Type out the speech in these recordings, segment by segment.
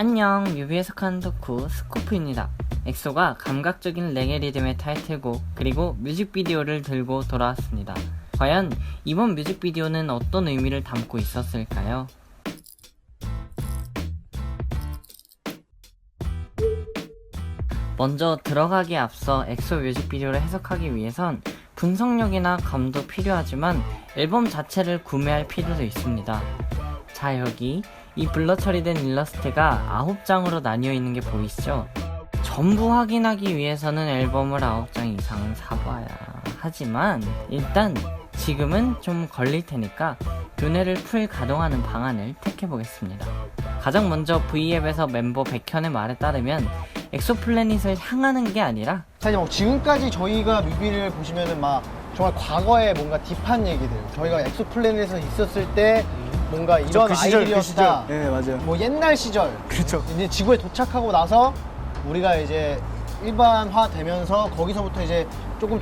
안녕, 뮤비에서 하는 덕후 스코프입니다. 엑소가 감각적인 레게 리듬의 타이틀곡 그리고 뮤직비디오를 들고 돌아왔습니다. 과연 이번 뮤직비디오는 어떤 의미를 담고 있었을까요? 먼저 들어가기에 앞서 엑소 뮤직비디오를 해석하기 위해선 분석력이나 감도 필요하지만 앨범 자체를 구매할 필요도 있습니다. 자, 여기 이 블러 처리된 일러스트가 9장으로 나뉘어 있는 게 보이시죠? 전부 확인하기 위해서는 앨범을 9장 이상은 사봐야 하지만 일단 지금은 좀 걸릴 테니까 두뇌를 풀 가동하는 방안을 택해보겠습니다. 가장 먼저 V앱에서 멤버 백현의 말에 따르면 엑소플래닛을 향하는 게 아니라 자, 이제 뭐 지금까지 저희가 뮤비를 보시면은 막 정말 과거에 뭔가 딥한 얘기들, 저희가 엑소플래닛에서 있었을 때 뭔가 이런 그 시절, 아이들이었다. 네, 맞아요. 뭐 옛날 시절. 그렇죠. 이제 지구에 도착하고 나서 우리가 이제 일반화 되면서 거기서부터 이제 조금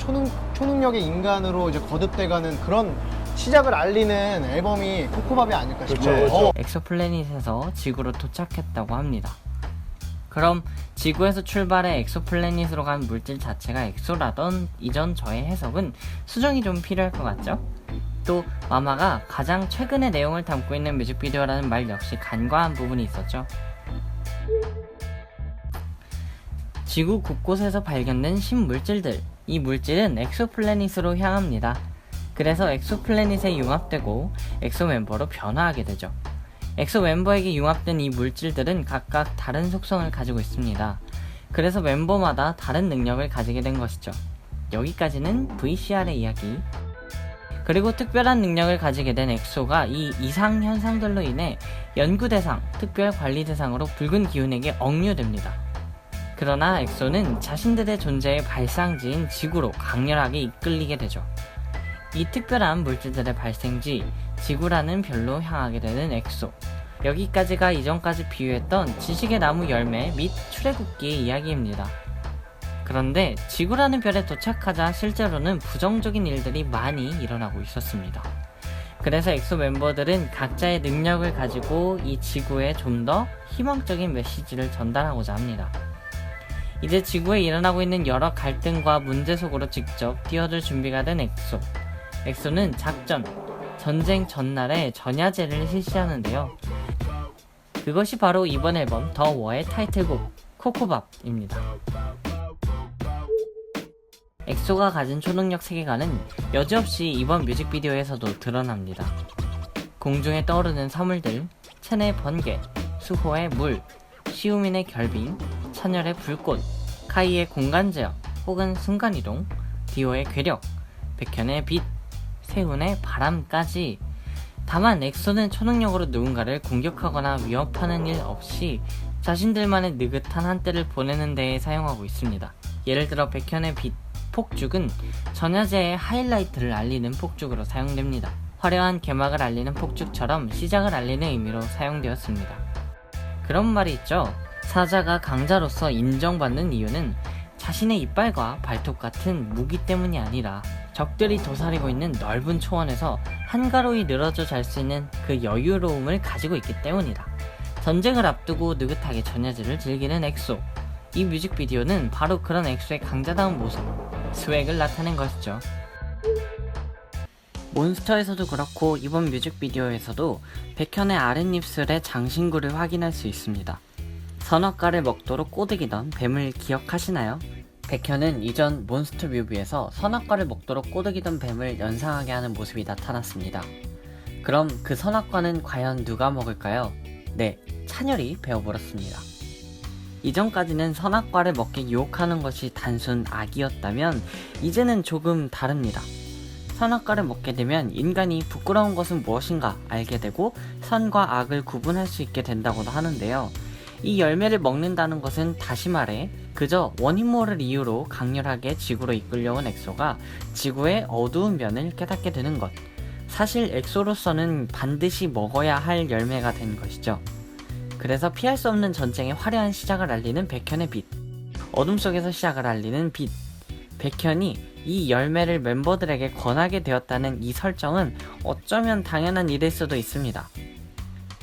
초능력의 인간으로 이제 거듭돼가는 그런 시작을 알리는 앨범이 코코밥이 아닐까 싶어요. 엑소플래닛에서 지구로 도착했다고 합니다. 그럼 지구에서 출발해 엑소플래닛으로 간 물질 자체가 엑소라던 이전 저의 해석은 수정이 좀 필요할 것 같죠? 또 마마가 가장 최근의 내용을 담고 있는 뮤직비디오라는 말 역시 간과한 부분이 있었죠. 지구 곳곳에서 발견된 신물질들, 이 물질은 엑소플래닛으로 향합니다. 그래서 엑소플래닛에 융합되고 엑소 멤버로 변화하게 되죠. 엑소 멤버에게 융합된 이 물질들은 각각 다른 속성을 가지고 있습니다. 그래서 멤버마다 다른 능력을 가지게 된 것이죠. 여기까지는 VCR의 이야기. 그리고 특별한 능력을 가지게 된 엑소가 이 이상 현상들로 인해 연구 대상, 특별 관리 대상으로 붉은 기운에게 억류됩니다. 그러나 엑소는 자신들의 존재의 발상지인 지구로 강렬하게 이끌리게 되죠. 이 특별한 물질들의 발생지, 지구라는 별로 향하게 되는 엑소. 여기까지가 이전까지 비유했던 지식의 나무 열매 및 출애굽기의 이야기입니다. 그런데 지구라는 별에 도착하자 실제로는 부정적인 일들이 많이 일어나고 있었습니다. 그래서 엑소 멤버들은 각자의 능력을 가지고 이 지구에 좀 더 희망적인 메시지를 전달하고자 합니다. 이제 지구에 일어나고 있는 여러 갈등과 문제 속으로 직접 뛰어들 준비가 된 엑소. 엑소는 전쟁 전날에 전야제를 실시하는데요. 그것이 바로 이번 앨범 더 워의 타이틀곡 코코밥입니다. 엑소가 가진 초능력 세계관은 여지없이 이번 뮤직비디오에서도 드러납니다. 공중에 떠오르는 사물들, 첸의 번개, 수호의 물, 시우민의 결빙, 찬열의 불꽃, 카이의 공간제어 혹은 순간이동, 디오의 괴력, 백현의 빛, 세훈의 바람까지. 다만 엑소는 초능력으로 누군가를 공격하거나 위협하는 일 없이 자신들만의 느긋한 한때를 보내는 데에 사용하고 있습니다. 예를 들어 백현의 빛, 폭죽은 전야제의 하이라이트를 알리는 폭죽으로 사용됩니다. 화려한 개막을 알리는 폭죽처럼 시작을 알리는 의미로 사용되었습니다. 그런 말이 있죠. 사자가 강자로서 인정받는 이유는 자신의 이빨과 발톱 같은 무기 때문이 아니라 적들이 도사리고 있는 넓은 초원에서 한가로이 늘어져 잘 수 있는 그 여유로움을 가지고 있기 때문이다. 전쟁을 앞두고 느긋하게 전야제를 즐기는 엑소. 이 뮤직비디오는 바로 그런 엑소의 강자다운 모습, 스웩을 나타낸 것이죠. 몬스터에서도 그렇고 이번 뮤직비디오에서도 백현의 아랫입술의 장신구를 확인할 수 있습니다. 선악과를 먹도록 꼬드기던 뱀을 기억하시나요? 백현은 이전 몬스터 뮤비에서 선악과를 먹도록 꼬드기던 뱀을 연상하게 하는 모습이 나타났습니다. 그럼 그 선악과는 과연 누가 먹을까요? 네, 찬열이 베어물었습니다. 이전까지는 선악과를 먹게 유혹하는 것이 단순 악이었다면 이제는 조금 다릅니다. 선악과를 먹게 되면 인간이 부끄러운 것은 무엇인가 알게 되고 선과 악을 구분할 수 있게 된다고도 하는데요. 이 열매를 먹는다는 것은 다시 말해 그저 원인 모를 이유로 강렬하게 지구로 이끌려온 엑소가 지구의 어두운 면을 깨닫게 되는 것. 사실 엑소로서는 반드시 먹어야 할 열매가 된 것이죠. 그래서 피할 수 없는 전쟁의 화려한 시작을 알리는 백현의 빛, 어둠 속에서 시작을 알리는 빛. 백현이 이 열매를 멤버들에게 권하게 되었다는 이 설정은 어쩌면 당연한 일일 수도 있습니다.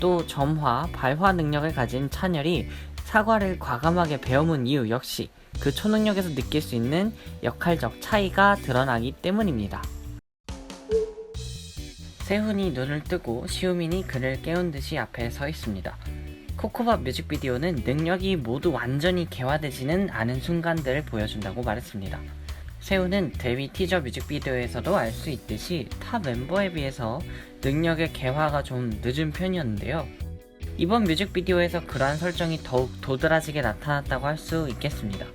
또 점화, 발화 능력을 가진 찬열이 사과를 과감하게 베어문 이유 역시 그 초능력에서 느낄 수 있는 역할적 차이가 드러나기 때문입니다. 세훈이 눈을 뜨고 시우민이 그를 깨운 듯이 앞에 서 있습니다. 코코밥 뮤직비디오는 능력이 모두 완전히 개화되지는 않은 순간들을 보여준다고 말했습니다. 세훈은 데뷔 티저 뮤직비디오에서도 알 수 있듯이 타 멤버에 비해서 능력의 개화가 좀 늦은 편이었는데요. 이번 뮤직비디오에서 그러한 설정이 더욱 도드라지게 나타났다고 할 수 있겠습니다.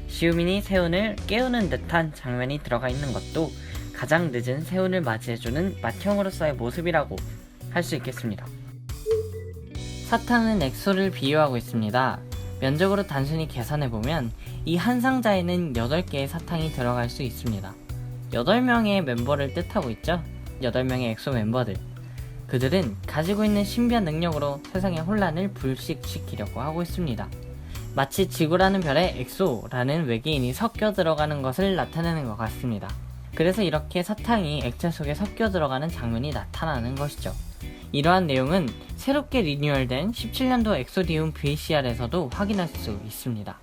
시우민이 세훈을 깨우는 듯한 장면이 들어가 있는 것도 가장 늦은 세훈을 맞이해주는 맏형으로서의 모습이라고 할 수 있겠습니다. 사탕은 엑소를 비유하고 있습니다. 면적으로 단순히 계산해보면 이 한 상자에는 8개의 사탕이 들어갈 수 있습니다. 8명의 멤버를 뜻하고 있죠? 8명의 엑소 멤버들. 그들은 가지고 있는 신비한 능력으로 세상의 혼란을 불식시키려고 하고 있습니다. 마치 지구라는 별에 엑소라는 외계인이 섞여 들어가는 것을 나타내는 것 같습니다. 그래서 이렇게 사탕이 액체 속에 섞여 들어가는 장면이 나타나는 것이죠. 이러한 내용은 새롭게 리뉴얼된 17년도 엑소디움 VCR에서도 확인할 수 있습니다.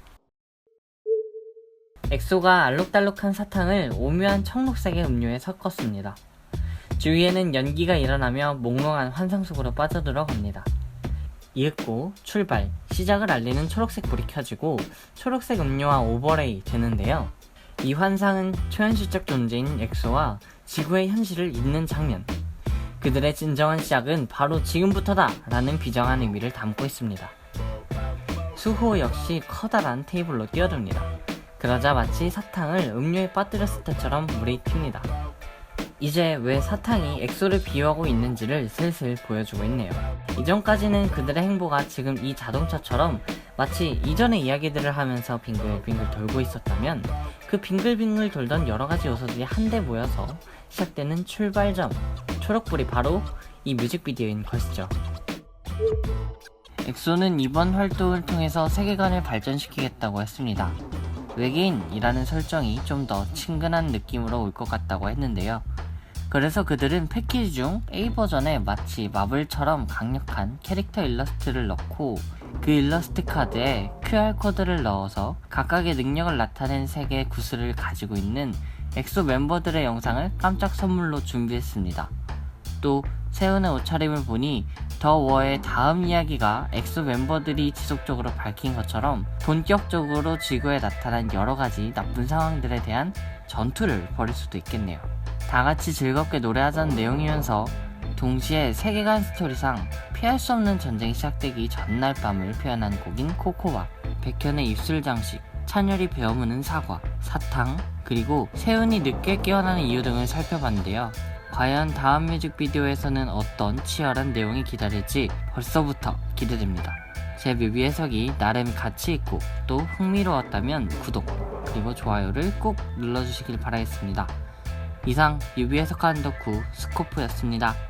엑소가 알록달록한 사탕을 오묘한 청록색의 음료에 섞었습니다. 주위에는 연기가 일어나며 몽롱한 환상 속으로 빠져들어갑니다. 이윽고 출발, 시작을 알리는 초록색 불이 켜지고 초록색 음료와 오버레이 되는데요. 이 환상은 초현실적 존재인 엑소와 지구의 현실을 잇는 장면. 그들의 진정한 시작은 바로 지금부터다 라는 비장한 의미를 담고 있습니다. 수호 역시 커다란 테이블로 뛰어듭니다. 그러자 마치 사탕을 음료에 빠뜨렸을 때처럼 물이 튑니다. 이제 왜 사탕이 엑소를 비유하고 있는지를 슬슬 보여주고 있네요. 이전까지는 그들의 행보가 지금 이 자동차처럼 마치 이전의 이야기들을 하면서 빙글빙글 돌고 있었다면 그 빙글빙글 돌던 여러가지 요소들이 한데 모여서 시작되는 출발점, 초록불이 바로 이 뮤직비디오인 것이죠. 엑소는 이번 활동을 통해서 세계관을 발전시키겠다고 했습니다. 외계인이라는 설정이 좀 더 친근한 느낌으로 올 것 같다고 했는데요. 그래서 그들은 패키지 중 A버전에 마치 마블처럼 강력한 캐릭터 일러스트를 넣고 그 일러스트 카드에 QR코드를 넣어서 각각의 능력을 나타낸 3개의 구슬을 가지고 있는 엑소 멤버들의 영상을 깜짝 선물로 준비했습니다. 또 세훈의 옷차림을 보니 더 워의 다음 이야기가 엑소 멤버들이 지속적으로 밝힌 것처럼 본격적으로 지구에 나타난 여러가지 나쁜 상황들에 대한 전투를 벌일 수도 있겠네요. 다같이 즐겁게 노래하자는 내용이면서 동시에 세계관 스토리상 피할 수 없는 전쟁이 시작되기 전날 밤을 표현한 곡인 코코와 백현의 입술 장식, 찬열이 베어무는 사과, 사탕, 그리고 세훈이 늦게 깨어나는 이유 등을 살펴봤는데요. 과연 다음 뮤직비디오에서는 어떤 치열한 내용이 기다릴지 벌써부터 기대됩니다. 제 뮤비 해석이 나름 가치있고 또 흥미로웠다면 구독 그리고 좋아요를 꼭 눌러주시길 바라겠습니다. 이상 뮤비 해석하는 덕후 스코프였습니다.